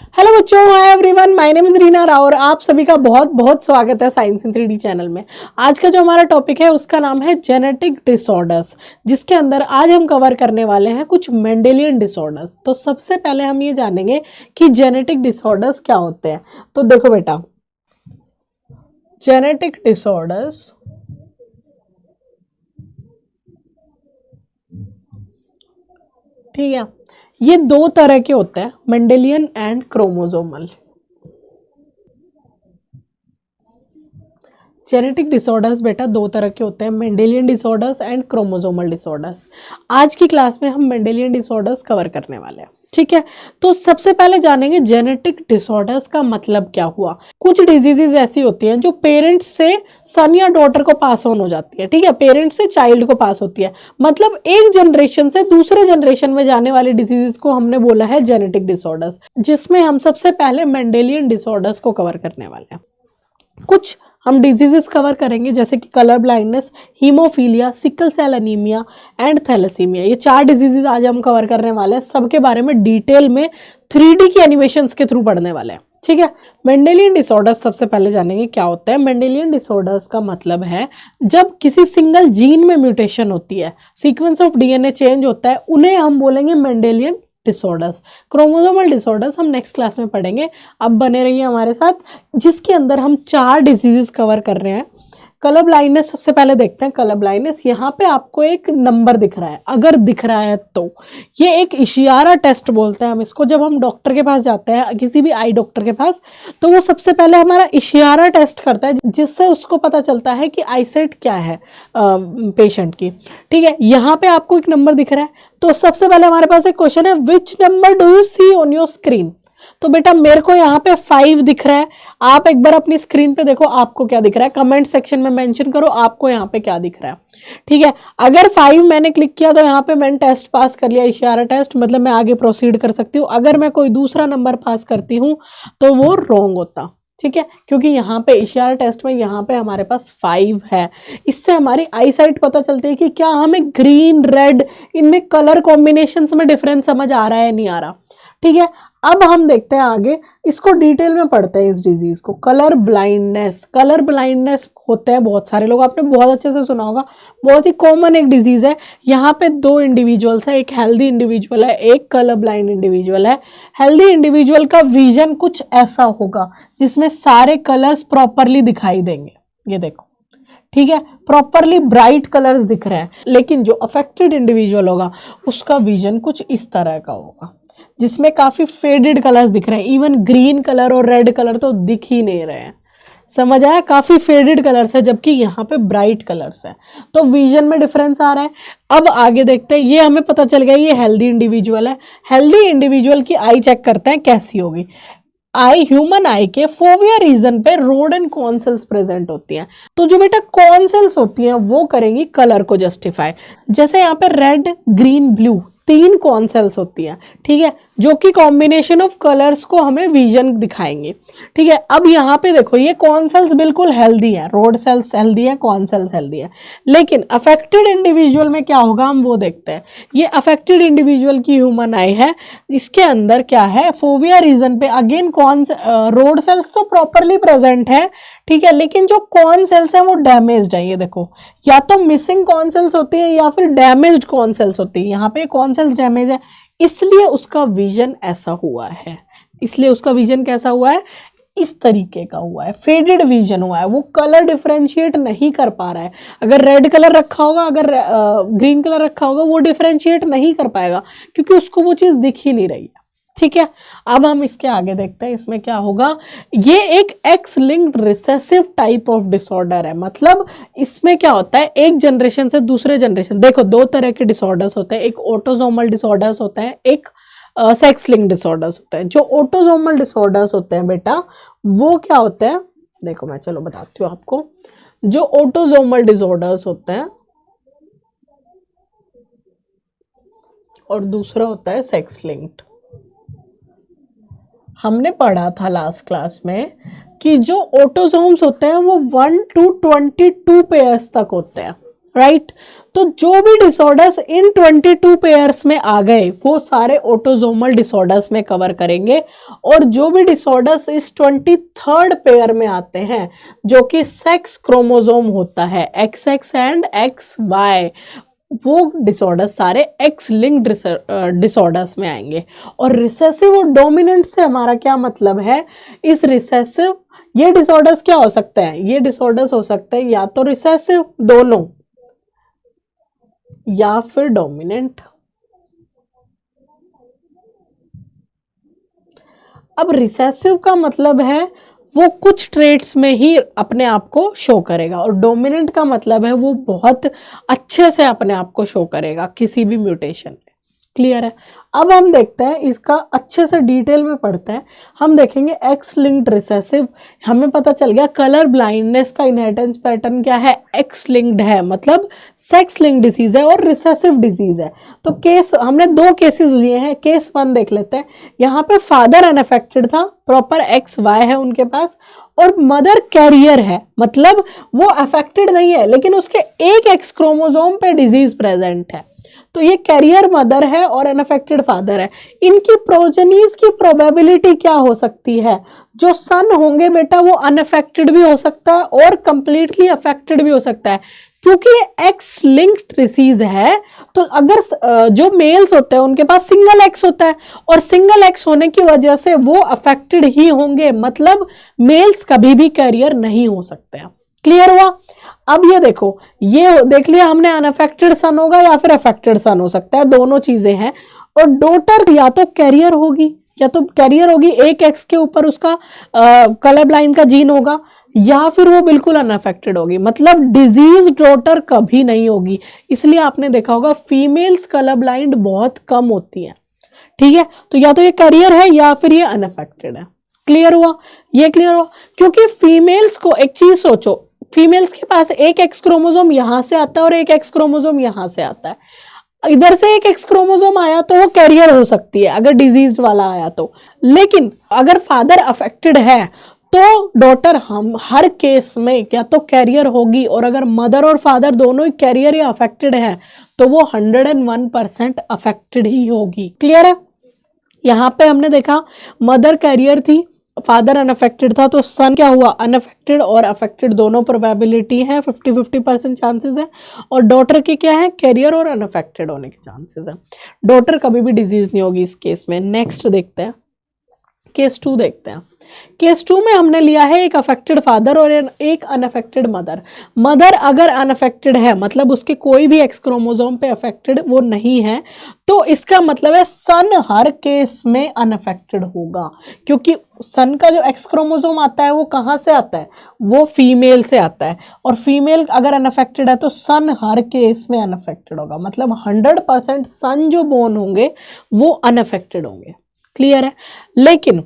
Hello बच्चों, hi everyone, my name is Reena Rao और आप सभी का बहुत बहुत स्वागत है साइंस इन 3D चैनल में। आज का जो हमारा टॉपिक है उसका नाम है जेनेटिक डिसऑर्डर्स, जिसके अंदर आज हम कवर करने वाले हैं कुछ मेंडेलियन डिसऑर्डर्स। तो सबसे पहले हम ये जानेंगे कि जेनेटिक डिसऑर्डर्स क्या होते हैं। तो देखो बेटा, जेनेटिक डिसऑर्डर्स ठीक है, ये दो तरह के होते हैं, Mendelian and chromosomal. Genetic disorders बेटा दो तरह के होते हैं, Mendelian disorders and chromosomal disorders. आज की क्लास में हम मेंडेलियन डिसऑर्डर्स कवर करने वाले हैं, ठीक है। तो सबसे पहले जानेंगे जेनेटिक डिसऑर्डर्स का मतलब क्या हुआ। कुछ डिजीजेज ऐसी होती हैं जो पेरेंट्स से सन या डॉटर को पास ऑन हो जाती है, ठीक है, पेरेंट्स से चाइल्ड को पास होती है। मतलब एक जनरेशन से दूसरे जनरेशन में जाने वाली डिजीजेस को हमने बोला है जेनेटिक डिसऑर्डर्स, जिसमें हम सबसे पहले मेंडेलियन डिसऑर्डर्स को कवर करने वाले हैं। कुछ हम डिजीजेस कवर करेंगे जैसे कि colour blindness, haemophilia, sickle cell anaemia and thalassaemia. ये चार डिजीजेस आज हम कवर करने वाले हैं, सबके बारे में डिटेल में 3D की एनिमेशंस के थ्रू पढ़ने वाले हैं, ठीक है। मेंडेलियन डिसऑर्डर्स सबसे पहले जानेंगे क्या होता है। मेंडेलियन डिसऑर्डर्स का मतलब है जब किसी सिंगल जीन में म्यूटेशन होती है, सीक्वेंस ऑफ डीएनए चेंज होता है, उन्हें हम बोलेंगे मेंडेलियन डिसऑर्डर्स। क्रोमोसोमल डिसऑर्डर्स हम नेक्स्ट क्लास में पढ़ेंगे, अब बने रहिए हमारे साथ, जिसके अंदर हम चार डिजीजेस कवर कर रहे हैं। कलर ब्लाइंडनेस सबसे पहले देखते हैं। कलर ब्लाइंडनेस, यहाँ पे आपको एक नंबर दिख रहा है, अगर दिख रहा है तो ये एक इशारा टेस्ट बोलते हैं हम इसको। जब हम डॉक्टर के पास जाते हैं, किसी भी आई डॉक्टर के पास, तो वो सबसे पहले हमारा इशारा टेस्ट करता है, जिससे उसको पता चलता है कि आईसाइट क्या है पेशेंट की, ठीक है। यहाँ पे आपको एक नंबर दिख रहा है, तो सबसे पहले हमारे पास एक क्वेश्चन है, which number do you see on your screen. तो बेटा मेरे को यहाँ पे 5 दिख रहा है, आप एक बार अपनी स्क्रीन पे देखो आपको क्या दिख रहा है, कमेंट सेक्शन में मेंशन करो आपको यहाँ पे क्या दिख रहा है, ठीक है। अगर 5 मैंने क्लिक किया तो यहाँ पे मैंने टेस्ट पास कर लिया, इशारा टेस्ट, मतलब मैं आगे प्रोसीड कर सकती हूँ। अगर मैं कोई दूसरा नंबर पास करती हूँ तो वो रॉन्ग होता, ठीक है, क्योंकि यहाँ पे इशारा टेस्ट में यहाँ पे हमारे पास 5 है। इससे हमारी आई साइट पता चलती है कि क्या हमें ग्रीन रेड इनमें कलर कॉम्बिनेशंस में डिफरेंस समझ आ रहा है नहीं आ रहा, ठीक है। अब हम देखते हैं आगे, इसको डिटेल में पढ़ते हैं इस डिजीज को। कलर ब्लाइंडनेस, कलर ब्लाइंडनेस होते हैं बहुत सारे लोग, आपने बहुत अच्छे से सुना होगा, बहुत ही कॉमन एक डिजीज है। यहाँ पे दो इंडिविजुअल्स है, एक हेल्दी इंडिविजुअल है, एक कलर ब्लाइंड इंडिविजुअल है। हेल्दी इंडिविजुअल का विजन कुछ ऐसा होगा जिसमें सारे कलर्स प्रॉपरली दिखाई देंगे, ये देखो, ठीक है, प्रॉपरली ब्राइट कलर्स दिख रहे हैं। लेकिन जो अफेक्टेड इंडिविजुअल होगा उसका विजन कुछ इस तरह का होगा, जिसमें काफी फेडेड कलर्स दिख रहे हैं, इवन ग्रीन कलर और रेड कलर तो दिख ही नहीं रहे हैं, समझ आया, काफी फेडेड कलर्स है, जबकि यहाँ पे ब्राइट कलर्स है, तो विजन में डिफरेंस आ रहा है। अब आगे देखते हैं, ये हमें पता चल गया ये हेल्दी इंडिविजुअल है। हेल्दी इंडिविजुअल की आई चेक करते हैं कैसी होगी। आई, ह्यूमन आई के फोविया रीजन पे rod and cone cells present होती हैं। तो जो बेटा कॉन सेल्स होती हैं वो करेंगी कलर को जस्टिफाई। जैसे यहाँ पे red, green, blue 3 cone cells होती हैं, ठीक है, जो कि कॉम्बिनेशन ऑफ कलर्स को हमें विजन दिखाएंगे, ठीक है। अब यहाँ पे देखो, ये कॉन सेल्स बिल्कुल हेल्दी है, रोड सेल्स हेल्दी है, कॉन सेल्स हेल्दी है। लेकिन अफेक्टेड इंडिविजुअल में क्या होगा हम वो देखते हैं। ये अफेक्टेड इंडिविजुअल की ह्यूमन आई है, इसके अंदर क्या है, फोविया रीजन पे अगेन कॉन रोड सेल्स तो प्रॉपरली प्रेजेंट है, ठीक है, लेकिन जो कॉन सेल्स हैं वो डैमेज्ड है। ये देखो, या तो मिसिंग कॉन सेल्स होती है या फिर डैमेज्ड कॉन सेल्स होती है। यहाँ पे कॉन सेल्स डैमेज है, इसलिए उसका विजन ऐसा हुआ है। इसलिए उसका विजन कैसा हुआ है, इस तरीके का हुआ है, फेडेड विजन हुआ है, वो कलर डिफरेंशिएट नहीं कर पा रहा है। अगर रेड कलर रखा होगा, अगर ग्रीन कलर रखा होगा, वो डिफरेंशिएट नहीं कर पाएगा क्योंकि उसको वो चीज दिख ही नहीं रही है, ठीक है। अब हम इसके आगे देखते हैं इसमें क्या होगा। ये एक x linked recessive type of disorder है। मतलब इसमें क्या होता है, एक जनरेशन से दूसरे जनरेशन, देखो दो तरह के डिसऑर्डर्स होते हैं, एक ऑटोसोमल डिसऑर्डर्स होते हैं, एक सेक्स लिंक्ड डिसऑर्डर्स होते हैं। जो ऑटोसोमल डिसऑर्डर्स होते हैं बेटा वो क्या होते हैं, देखो मैं चलो बताती हूँ आपको। जो ऑटोसोमल डिसऑर्डर्स होते हैं और दूसरा होता है सेक्स लिंक्ड। हमने पढ़ा था लास्ट क्लास में कि जो ऑटोसोम्स होते हैं वो 1 to 22 पेयर्स तक होते हैं, राइट। तो जो भी डिसऑर्डर्स इन 22 पेयर्स में आ गए वो सारे ऑटोसोमल डिसऑर्डर्स में कवर करेंगे, और जो भी डिसऑर्डर्स इस 23rd पेयर में आते हैं जो कि सेक्स क्रोमोसोम होता है XX एंड XY, वो डिसऑर्डर्स सारे एक्स लिंक्ड डिसऑर्डर्स में आएंगे। और रिसेसिव और डोमिनेंट से हमारा क्या मतलब है, इस रिसेसिव, ये डिसऑर्डर्स क्या हो सकते हैं, ये डिसऑर्डर्स हो सकते हैं या तो रिसेसिव दोनों या फिर डोमिनेंट। अब रिसेसिव का मतलब है वो कुछ ट्रेट्स में ही अपने आप को शो करेगा, और डोमिनेंट का मतलब है वो बहुत अच्छे से अपने आप को शो करेगा किसी भी म्यूटेशन में। क्लियर है। अब हम देखते हैं इसका अच्छे से डिटेल में पढ़ते हैं। हम देखेंगे एक्स लिंक्ड रिसेसिव, हमें पता चल गया कलर ब्लाइंडनेस का इनहेरिटेंस पैटर्न क्या है, एक्स लिंक्ड है, मतलब सेक्स लिंक्ड डिसीज है और रिसेसिव डिसीज है। तो केस हमने 2 केसेस लिए हैं, केस 1 देख लेते हैं। यहाँ पे फादर अनअफेक्टेड था, प्रॉपर XY है उनके पास, और मदर कैरियर है, मतलब वो अफेक्टेड नहीं है लेकिन उसके एक एक्स क्रोमोसोम पे डिजीज प्रेजेंट है। तो ये कैरियर मदर है और अनअफेक्टेड फादर है। इनकी प्रोजेनीज की प्रोबेबिलिटी क्या हो सकती है, जो सन होंगे बेटा वो अनअफेक्टेड भी हो सकता है और कंप्लीटली अफेक्टेड भी हो सकता है, क्योंकि ये एक्स लिंक्ड डिसीज है। तो अगर जो मेल्स होते हैं उनके पास सिंगल एक्स होता है, और सिंगल एक्स होने की वजह से वो अफेक्टेड ही होंगे, मतलब मेल्स कभी भी कैरियर नहीं हो सकते हैं। क्लियर हुआ। अब ये देखो, ये देख लिया हमने, अनअफेक्टेड सन होगा या फिर अफेक्टेड सन हो सकता है, दोनों चीजें हैं। और डॉटर या तो कैरियर होगी, या तो कैरियर होगी, एक एक्स के ऊपर उसका कलर ब्लाइंड का जीन होगा, या फिर वो बिल्कुल अनअफेक्टेड होगी, मतलब डिजीज डॉटर कभी नहीं होगी। इसलिए आपने देखा होगा फीमेल्स कलर ब्लाइंड बहुत कम होती है। ठीक है, तो या तो ये कैरियर है या फिर ये अनअफेक्टेड है। क्लियर हुआ, ये क्लियर हुआ। क्योंकि फीमेल्स को एक चीज सोचो, फीमेल्स के पास एक एक्स क्रोमोसोम यहां से आता है और एक एक्स क्रोमोसोम यहां से आता है। इधर से एक एक्स क्रोमोसोम आया तो वो कैरियर हो सकती है अगर डिजीज वाला आया तो, लेकिन अगर फादर अफेक्टेड है तो डॉटर हम हर केस में क्या तो कैरियर होगी, और अगर मदर और फादर दोनों ही कैरियर या अफेक्टेड है तो वो 101% अफेक्टेड ही होगी। क्लियर है। यहां पे हमने देखा मदर कैरियर थी, फादर अनअफेक्टेड था, तो सन क्या हुआ, अनअफेक्टेड और अफेक्टेड दोनों प्रोबेबिलिटी है, 50-50% चांसेस है। और डॉटर के क्या है, कैरियर और अनअफेक्टेड होने के चांसेस है। डॉटर कभी भी डिजीज नहीं होगी इस केस में। नेक्स्ट देखते हैं, केस 2 देखते हैं। केस 2 में हमने लिया है एक अफेक्टेड फादर और एक अनअफेक्टेड मदर। मदर अगर अनअफेक्टेड है, मतलब उसके कोई भी एक्स क्रोमोसोम पे अफेक्टेड वो नहीं है, तो इसका मतलब है सन हर केस में अनअफेक्टेड होगा, क्योंकि सन का जो एक्स क्रोमोसोम आता है वो कहाँ से आता है, वो फीमेल से आता है, और फीमेल अगर अनअफेक्टेड है तो सन हर केस में अनअफेक्टेड होगा, मतलब 100% सन जो बोर्न होंगे वो अनअफेक्टेड होंगे। क्लियर है। लेकिन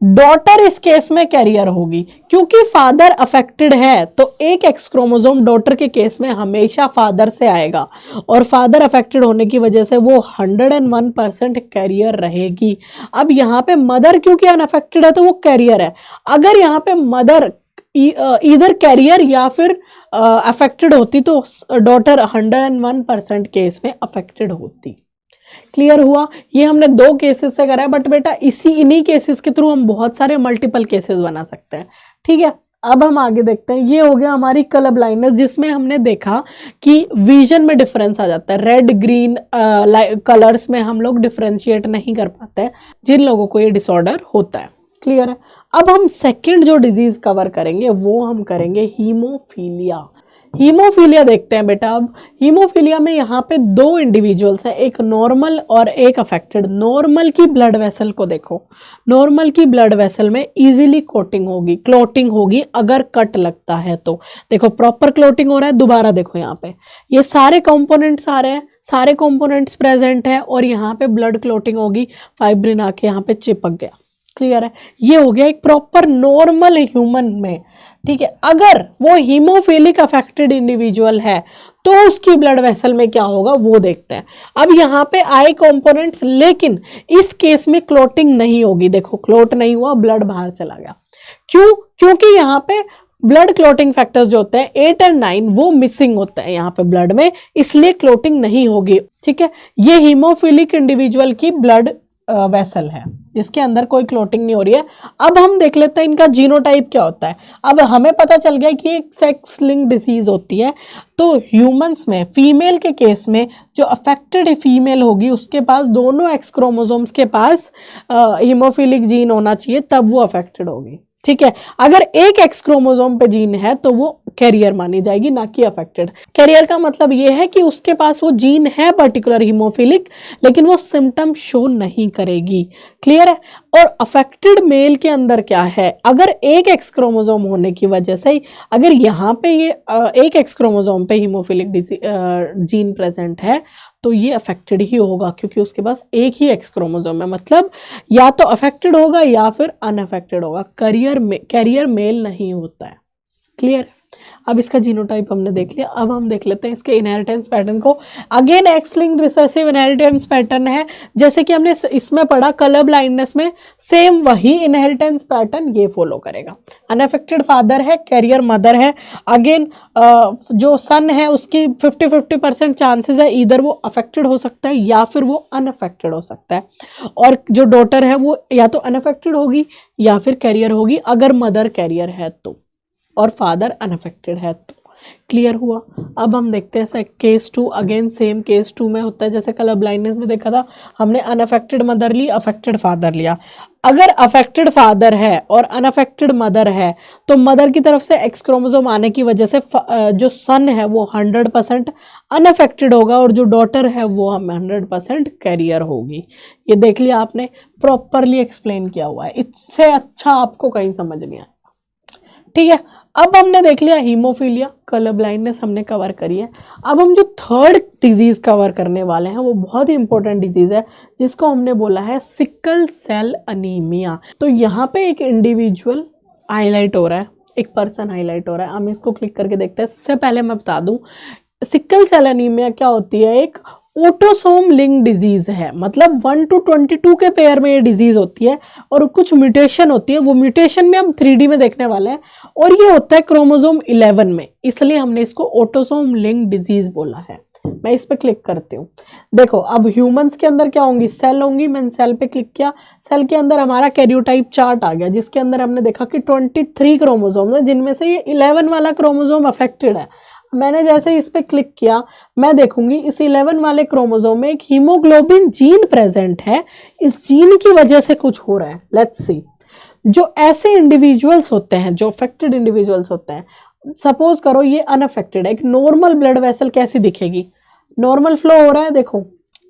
डॉटर इस केस में कैरियर होगी, क्योंकि फादर अफेक्टेड है तो एक एक्स क्रोमोसोम डॉटर के केस में हमेशा फादर से आएगा, और फादर अफेक्टेड होने की वजह से वो 101% कैरियर रहेगी। अब यहाँ पे मदर क्योंकि अनअफेक्टेड है तो वो कैरियर है। अगर यहाँ पे मदर इधर कैरियर या फिर अफेक्टेड होती तो डॉटर 101% केस में अफेक्टेड होती। क्लियर हुआ। ये हमने 2 केसेस से करा है, बट बेटा इन्हीं केसेस के थ्रू हम बहुत सारे मल्टीपल केसेस बना सकते हैं। ठीक है, अब हम आगे देखते हैं। ये हो गया हमारी कलर ब्लाइंडनेस, जिसमें हमने देखा कि विजन में डिफरेंस आ जाता है, रेड ग्रीन कलर्स में हम लोग डिफरेंशिएट नहीं कर पाते हैं, जिन लोगों को ये डिसऑर्डर होता है। क्लियर है। अब हम सेकेंड जो डिजीज कवर करेंगे वो हम करेंगे हीमोफीलिया। हीमोफीलिया देखते हैं बेटा। अब हीमोफीलिया में यहाँ पे 2 इंडिविजुअल्स हैं, एक नॉर्मल और एक अफेक्टेड। नॉर्मल की ब्लड वेसल को देखो, नॉर्मल की ब्लड वेसल में इजीली क्लोटिंग होगी अगर कट लगता है तो। देखो प्रॉपर क्लोटिंग हो रहा है, दोबारा देखो यहाँ पे ये सारे कंपोनेंट्स आ रहे हैं, सारे कंपोनेंट्स प्रेजेंट है, और यहाँ पे ब्लड क्लोटिंग होगी, फाइब्रिन आके यहाँ पे चिपक गया। क्लियर है। ये हो गया एक प्रॉपर नॉर्मल ह्यूमन में। ठीक है, अगर वो हीमोफिलिक अफेक्टेड इंडिविजुअल है तो उसकी ब्लड वेसल में क्या होगा वो देखते हैं। अब यहाँ पे आए कंपोनेंट्स, लेकिन इस केस में क्लोटिंग नहीं होगी। देखो क्लोट नहीं हुआ, ब्लड बाहर चला गया। क्यों? क्योंकि यहाँ पे ब्लड क्लोटिंग फैक्टर्स जो होते हैं 8 और 9 वो मिसिंग होते हैं यहाँ पे ब्लड में, इसलिए क्लोटिंग नहीं होगी। ठीक है, ये हीमोफिलिक इंडिविजुअल की ब्लड वेसल है जिसके अंदर कोई क्लोटिंग नहीं हो रही है। अब हम देख लेते हैं इनका जीनोटाइप क्या होता है। अब हमें पता चल गया कि एक सेक्स लिंक डिसीज होती है, तो ह्यूमंस में फीमेल के केस में जो अफेक्टेड फीमेल होगी उसके पास दोनों एक्स क्रोमोसोम्स के पास हीमोफिलिक जीन होना चाहिए, तब वो अफेक्टेड होगी। ठीक है, अगर एक एक्स क्रोमोसोम पे जीन है तो वो कैरियर मानी जाएगी, ना कि अफेक्टेड। कैरियर का मतलब ये है कि उसके पास वो जीन है पर्टिकुलर हीमोफिलिक, लेकिन वो सिम्टम शो नहीं करेगी। क्लियर है। और अफेक्टेड मेल के अंदर क्या है, अगर एक एक्स क्रोमोसोम होने की वजह से अगर यहाँ पे ये एक एक्स क्रोमोसोम पे हीमोफिलिक जीन प्रेजेंट है तो ये अफेक्टेड ही होगा, क्योंकि उसके पास एक ही एक्स क्रोमोसोम है। मतलब या तो अफेक्टेड होगा या फिर अनअफेक्टेड होगा, कैरियर मेल नहीं होता है। क्लियर है। अब इसका जीनोटाइप हमने देख लिया, अब हम देख लेते हैं इसके इनहेरिटेंस पैटर्न को। Again x linked recessive inheritance pattern है, जैसे कि हमने इसमें पढ़ा कलर ब्लाइंडनेस में, सेम वही इनहेरिटेंस पैटर्न ये फॉलो करेगा। अनअफेक्टेड फादर है, कैरियर मदर है। अगेन जो सन है उसकी 50-50% चांसेस है, इधर वो अफेक्टेड हो सकता है या फिर वो अनअफेक्टेड हो सकता है। और जो डॉटर है वो या तो अनअफेक्टेड होगी या फिर कैरियर होगी, अगर मदर कैरियर है तो, और फादर अनअफेक्टेड है तो। क्लियर हुआ। अब हम देखते हैं केस 2। अगेन सेम केस 2 में होता है जैसे कलर ब्लाइंडनेस में देखा था हमने, अनअफेक्टेड मदर ली, अफेक्टेड फादर लिया। अगर अफेक्टेड फादर है और अनअफेक्टेड मदर है तो मदर की तरफ से एक्स क्रोमोसोम आने की वजह से जो सन है वो 100% अनअफेक्टेड होगा और जो डॉटर है वो 100% कैरियर होगी। ये देख लिया आपने, प्रॉपरली एक्सप्लेन किया हुआ है, इससे अच्छा आपको कहीं समझ नहीं आया। ठीक है, अब हमने देख लिया हीमोफीलिया, कलर ब्लाइंडनेस हमने कवर करी है। अब हम जो थर्ड डिजीज कवर करने वाले हैं वो बहुत ही इंपॉर्टेंट डिजीज है, जिसको हमने बोला है सिकल सेल अनीमिया। तो यहाँ पे एक इंडिविजुअल हाईलाइट हो रहा है, एक पर्सन हाईलाइट हो रहा है, हम इसको क्लिक करके देखते हैं। इससे पहले मैं बता दूं सिकल सेल अनीमिया क्या होती है, एक ऑटोसोम लिंक डिजीज है, मतलब 1 to 22 के पेयर में ये डिजीज होती है और कुछ म्यूटेशन होती है, वो म्यूटेशन में हम 3D में देखने वाले हैं, और ये होता है क्रोमोसोम 11 में, इसलिए हमने इसको ऑटोसोम लिंक डिजीज बोला है। मैं इस पे क्लिक करती हूँ। देखो अब ह्यूमंस के अंदर क्या होंगी, सेल होंगी। मैंने सेल पे क्लिक किया, सेल के अंदर हमारा कैरियोटाइप चार्ट आ गया, जिसके अंदर हमने देखा कि 23 क्रोमोसोम है, जिनमें से ये 11 वाला क्रोमोसोम अफेक्टेड है। मैंने जैसे इस पे क्लिक किया, मैं देखूंगी इस 11 वाले क्रोमोसोम में एक हीमोग्लोबिन जीन प्रेजेंट है, इस जीन की वजह से कुछ हो रहा है। लेट्स सी, जो ऐसे इंडिविजुअल्स होते हैं, जो अफेक्टेड इंडिविजुअल्स होते हैं, सपोज करो ये अनअफेक्टेड है, एक नॉर्मल ब्लड वेसल कैसी दिखेगी, नॉर्मल फ्लो हो रहा है, देखो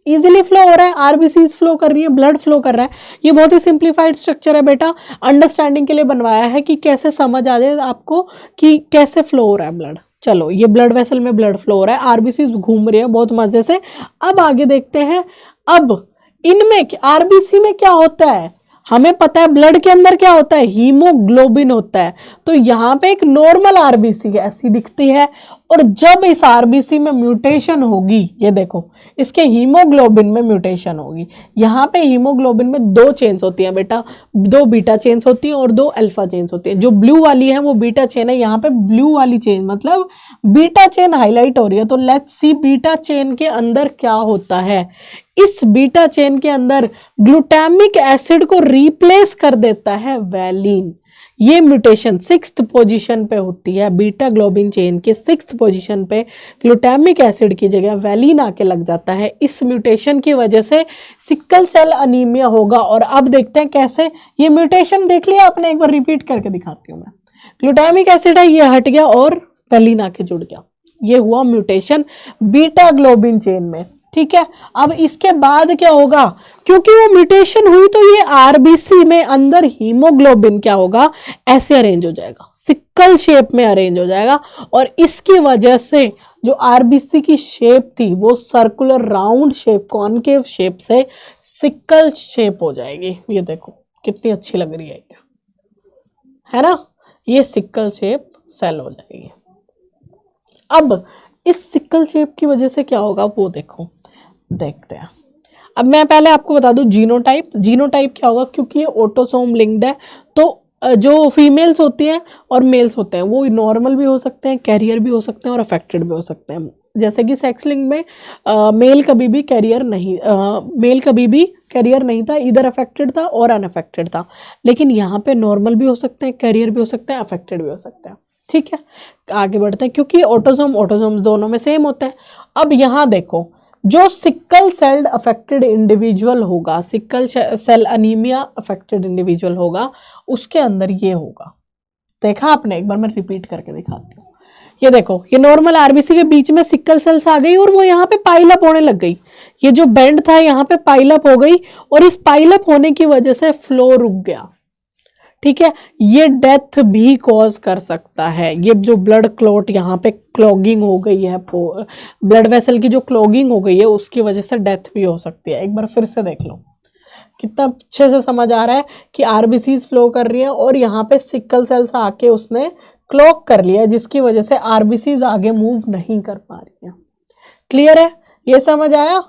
इजीली फ्लो हो रहा है, आरबीसीज फ्लो कर रही है, ब्लड फ्लो कर रहा है। ये बहुत ही सिंप्लीफाइड स्ट्रक्चर है बेटा, अंडरस्टैंडिंग के लिए बनवाया है कि कैसे समझ आ जाए आपको कि कैसे फ्लो हो रहा है ब्लड। चलो ये ब्लड वेसल में ब्लड फ्लो हो रहा है, आरबीसी घूम रही है बहुत मजे से। अब आगे देखते हैं, अब इनमें आरबीसी में क्या होता है, हमें पता है ब्लड के अंदर क्या होता है, हीमोग्लोबिन होता है। तो यहाँ पे एक नॉर्मल आरबीसी ऐसी दिखती है, और जब इस आरबीसी में म्यूटेशन होगी, ये देखो इसके हीमोग्लोबिन में म्यूटेशन होगी। यहाँ पे हीमोग्लोबिन में 2 चेन्स होती हैं बेटा, 2 बीटा चेन्स होती हैं और 2 अल्फा चेन्स होती हैं। जो ब्लू वाली है वो बीटा चेन है, यहाँ पे ब्लू वाली चेन मतलब बीटा चेन हाईलाइट हो रही है। तो लेट्स सी बीटा चेन के अंदर क्या होता है, इस बीटा चेन के अंदर ग्लूटामिक एसिड को रिप्लेस कर देता है वैलिन। ये म्यूटेशन 6th पोजीशन पे होती है, बीटा ग्लोबिन चेन के 6th पोजीशन पे ग्लूटामिक एसिड की जगह वैलिन आके लग जाता है। इस म्यूटेशन की वजह से सिकल सेल अनीमिया होगा। और अब देखते हैं कैसे, ये म्यूटेशन देख लिया आपने, एक बार रिपीट करके दिखाती हूँ मैं। ग्लूटामिक एसिड है, ये हट गया और वैलिन आके जुड़ गया, ये हुआ म्यूटेशन बीटा ग्लोबिन चेन में। ठीक है, अब इसके बाद क्या होगा, क्योंकि वो म्यूटेशन हुई तो ये आरबीसी में अंदर हीमोग्लोबिन क्या होगा, ऐसे अरेंज हो जाएगा, सिक्कल शेप में अरेंज हो जाएगा। और इसकी वजह से जो आरबीसी की शेप थी वो circular round shape, concave shape से सिक्कल शेप हो जाएगी। ये देखो कितनी अच्छी लग रही है ना, ये सिक्कल शेप सेल हो जाएगी। अब इस सिक्कल शेप की वजह से क्या होगा वो देखो, देखते हैं। अब मैं पहले आपको बता दूं जीनोटाइप क्या होगा, क्योंकि ये ऑटोसोम लिंक्ड है तो जो फीमेल्स होती हैं और मेल्स होते हैं वो नॉर्मल भी हो सकते हैं, कैरियर भी हो सकते हैं और अफेक्टेड भी हो सकते हैं। जैसे कि सेक्स लिंक में मेल कभी भी कैरियर नहीं था, इधर अफेक्टेड था और अनअफेक्टेड था। लेकिन यहाँ पे नॉर्मल भी हो सकते हैं, कैरियर भी हो सकते हैं, अफेक्टेड भी हो सकते हैं। ठीक है, आगे बढ़ते हैं, क्योंकि ऑटोसोम्स दोनों में सेम होते हैं। अब यहाँ देखो, जो सिकल सेल अफेक्टेड इंडिविजुअल होगा, sickle cell anaemia affected individual होगा, उसके अंदर ये होगा। देखा आपने? एक बार मैं रिपीट करके दिखाती हूँ। ये देखो, ये नॉर्मल आरबीसी के बीच में सिकल सेल्स आ गई और वो यहाँ पे पाइलअप होने लग गई। ये जो बेंड था यहाँ पे पाइलअप हो गई और इस पाइलअप होने की वजह से फ्लो रुक गया। ठीक है, ये डेथ भी कॉज कर सकता है। ये जो ब्लड क्लॉट यहाँ पे क्लॉगिंग हो गई है, ब्लड वेसल की जो क्लॉगिंग हो गई है, उसकी वजह से डेथ भी हो सकती है। एक बार फिर से देख लो, कितना अच्छे से समझ आ रहा है कि आरबीसीज फ्लो कर रही है और यहाँ पे सिकल सेल्स आके उसने क्लॉक कर लिया, जिसकी वजह से आरबीसीज आगे मूव नहीं कर पा रही है। क्लियर है? ये समझ आया?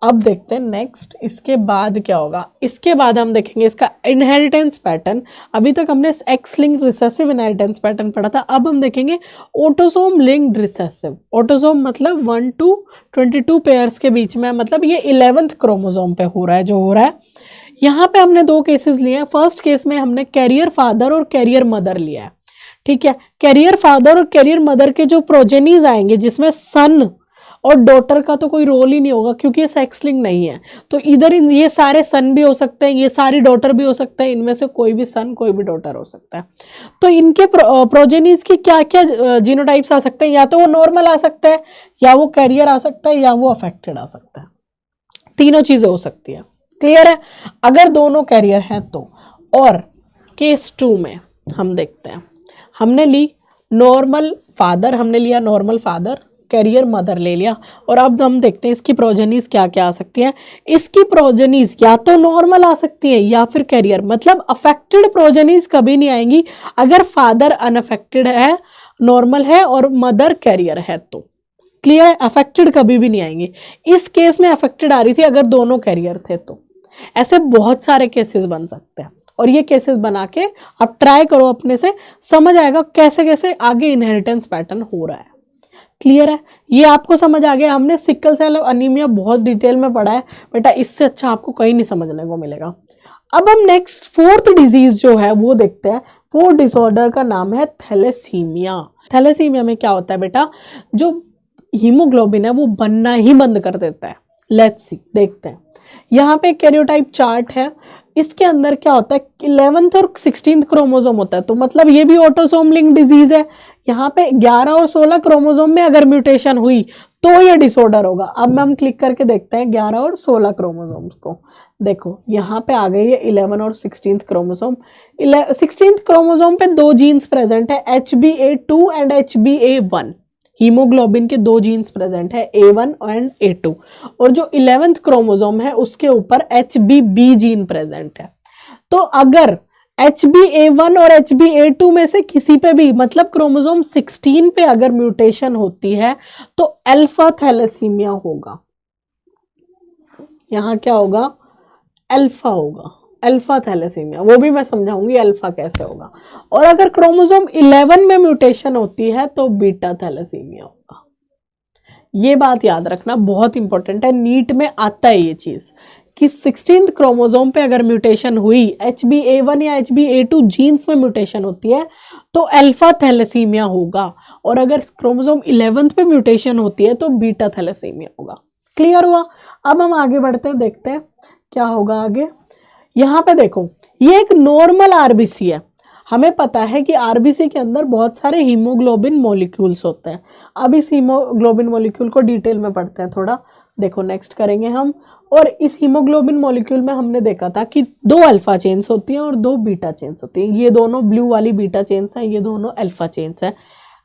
अब देखते हैं नेक्स्ट, इसके बाद क्या होगा। इसके बाद हम देखेंगे इसका इनहेरिटेंस पैटर्न। अभी तक हमने x linked recessive inheritance pattern पढ़ा था, अब हम देखेंगे ऑटोसोम लिंक्ड रिसेसिव। ऑटोसोम मतलब 1 to 22 पेयर्स के बीच में, मतलब ये 11th क्रोमोसोम पे हो रहा है जो हो रहा है। यहाँ पे हमने 2 केसेस लिए हैं। फर्स्ट केस में हमने कैरियर फादर और कैरियर मदर लिया है। ठीक है, कैरियर फादर और कैरियर मदर के जो प्रोजेनीज आएंगे, जिसमें सन और डॉटर का तो कोई रोल ही नहीं होगा क्योंकि ये सेक्स लिंक नहीं है, तो इधर ये सारे सन भी हो सकते हैं, ये सारी डॉटर भी हो सकते हैं, इनमें से कोई भी सन कोई भी डॉटर हो सकता है। तो इनके प्रोजेनीज के क्या क्या जीनोटाइप्स आ सकते हैं, या तो वो नॉर्मल आ सकता है, या वो कैरियर आ सकता है, या वो अफेक्टेड आ सकता है। तीनों चीजें हो सकती है। क्लियर है? अगर दोनों कैरियर हैं तो। और केस 2 में हम देखते हैं, हमने ली नॉर्मल फादर, हमने लिया नॉर्मल फादर, कैरियर मदर ले लिया, और अब हम देखते हैं इसकी प्रोजेनीज क्या क्या आ सकती है। इसकी प्रोजेनीज या तो नॉर्मल आ सकती है या फिर कैरियर, मतलब अफेक्टेड प्रोजेनीज कभी नहीं आएंगी अगर फादर अनअफेक्टेड है, नॉर्मल है, और मदर कैरियर है तो। क्लियर है? अफेक्टेड कभी भी नहीं आएंगे। इस केस में अफेक्टेड आ रही थी अगर दोनों कैरियर थे तो। ऐसे बहुत सारे केसेस बन सकते हैं, और ये केसेस बना के आप ट्राई करो अपने से, समझ आएगा कैसे कैसे आगे इनहेरिटेंस पैटर्न हो रहा है। क्लियर है? ये आपको समझ आ गया। हमने सिकल सेल अनीमिया बहुत डिटेल में पढ़ा है बेटा, इससे अच्छा आपको कहीं नहीं समझने को मिलेगा। अब हम नेक्स्ट 4th डिजीज जो है वो देखते हैं। 4th डिसऑर्डर का नाम है थैलेसीमिया। थैलेसीमिया में क्या होता है बेटा, जो हीमोग्लोबिन है वो बनना ही बंद कर देता है। लेट्स सी, देखते हैं। यहाँ पे कैरियोटाइप चार्ट है, इसके अंदर क्या होता है, 11th और 16th क्रोमोसोम होता है, तो मतलब ये भी ऑटोसोम लिंक डिजीज है। यहाँ पे 11 और 16 क्रोमोसोम में अगर म्यूटेशन हुई तो ये डिसऑर्डर होगा। अब हम क्लिक करके देखते हैं 11 और 16 क्रोमोसोम्स को। देखो यहाँ पे आ गई है 11 और 16th क्रोमोसोम। 16th क्रोमोसोम पे 2 जीन्स प्रेजेंट है, HbA2 एंड HbA1। हीमोग्लोबिन के 2 जीन्स प्रेजेंट है, A1 एंड A2, और जो 11th क्रोमोसोम है उसके ऊपर HbB जीन प्रेजेंट है। तो अगर HbA1 और HbA2 में से किसी पे भी, मतलब क्रोमोसोम 16 पे अगर म्यूटेशन होती है तो अल्फा थैलेसीमिया होगा। यहां क्या होगा, अल्फा होगा, अल्फा थैलेसीमिया। वो भी मैं समझाऊंगी अल्फा कैसे होगा। और अगर क्रोमोसोम 11 में म्यूटेशन होती है तो बीटा थैलेसीमिया होगा। ये बात याद रखना, बहुत इंपॉर्टेंट है, नीट में आता है ये चीज कि 16th क्रोमोसोम पे अगर म्यूटेशन हुई, HbA1 या HbA2 जीन्स में म्यूटेशन होती है तो अल्फा थैलेसीमिया होगा, और अगर क्रोमोसोम 11th पे म्यूटेशन होती है तो बीटा थैलेसीमिया होगा। क्लियर हुआ? अब हम आगे बढ़ते हैं, देखते हैं क्या होगा आगे। यहाँ पे देखो, ये एक नॉर्मल आरबीसी है। हमें पता है कि आरबीसी के अंदर बहुत सारे हीमोग्लोबिन मॉलिक्यूल्स होते हैं। अब इस हीमोग्लोबिन मॉलिक्यूल को डिटेल में पढ़ते हैं थोड़ा। देखो नेक्स्ट करेंगे हम। और इस हीमोग्लोबिन मॉलिक्यूल में हमने देखा था कि 2 अल्फा चेन्स होती हैं और 2 बीटा चेन्स होती हैं। ये दोनों ब्लू वाली बीटा चेन्स हैं, ये दोनों अल्फा चेन्स हैं।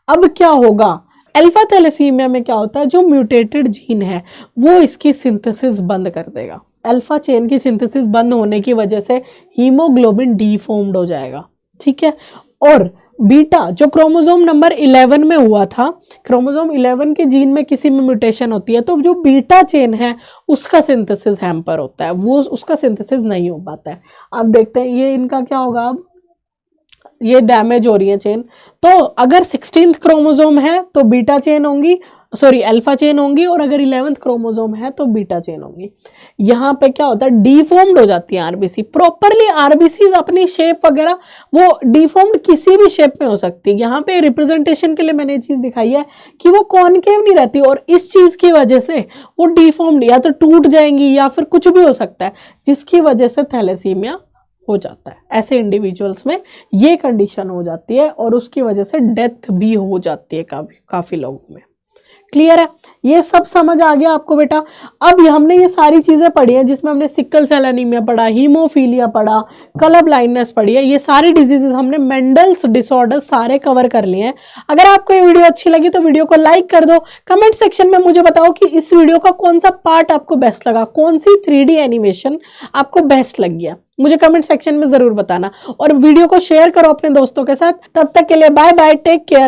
अब क्या होगा, अल्फा थैलेसीमिया में क्या होता है, जो म्यूटेटेड जीन है वो इसकी सिंथेसिस बंद कर देगा। अल्फा चेन की सिंथेसिस बंद होने की वजह से हीमोग्लोबिन डीफॉर्म्ड हो जाएगा। ठीक है, और बीटा जो क्रोमोसोम नंबर 11 में हुआ था, क्रोमोसोम 11 के जीन में किसी में म्यूटेशन होती है तो जो बीटा चेन है उसका सिंथेसिस हैम्पर होता है, वो उसका सिंथेसिस नहीं हो पाता है। अब देखते हैं ये इनका क्या होगा। ये डैमेज हो रही है चेन, तो अगर 16th क्रोमोसोम है तो बीटा चेन होंगी, सॉरी अल्फा चेन होंगी, और अगर 11th क्रोमोसोम है तो बीटा चेन होंगी। यहाँ पे क्या होता है, डिफॉर्म्ड हो जाती है आरबीसी प्रॉपरली। आरबीसी अपनी शेप वगैरह वो डिफॉर्म्ड किसी भी शेप में हो सकती है। यहाँ पे रिप्रेजेंटेशन के लिए मैंने ये चीज दिखाई है कि वो कॉनकेव नहीं रहती, और इस चीज की वजह से वो डिफॉर्म्ड या तो टूट जाएंगी या फिर कुछ भी हो सकता है, जिसकी वजह से थैलेसीमिया हो जाता है। ऐसे इंडिविजुअल्स में ये कंडीशन हो जाती है और उसकी वजह से डेथ भी हो जाती है काफी लोगों में। क्लियर है, ये सब समझ आ गया आपको बेटा। अब हमने ये सारी चीजें पढ़ी हैं, जिसमें हमने सिकल सेल एनीमिया पढ़ा, हीमोफीलिया पढ़ा, कलर ब्लाइंडनेस पढ़ी है, ये सारी डिजीजेस हमने मेंडल्स डिसऑर्डर सारे कवर कर लिए हैं। अगर आपको ये वीडियो अच्छी लगी तो वीडियो को लाइक कर दो। कमेंट सेक्शन में मुझे बताओ कि इस वीडियो का कौन सा पार्ट आपको बेस्ट लगा, कौन सी 3D एनिमेशन आपको बेस्ट लगी है, मुझे कमेंट सेक्शन में जरूर बताना। और वीडियो को शेयर करो अपने दोस्तों के साथ। तब तक के लिए बाय बाय, टेक केयर।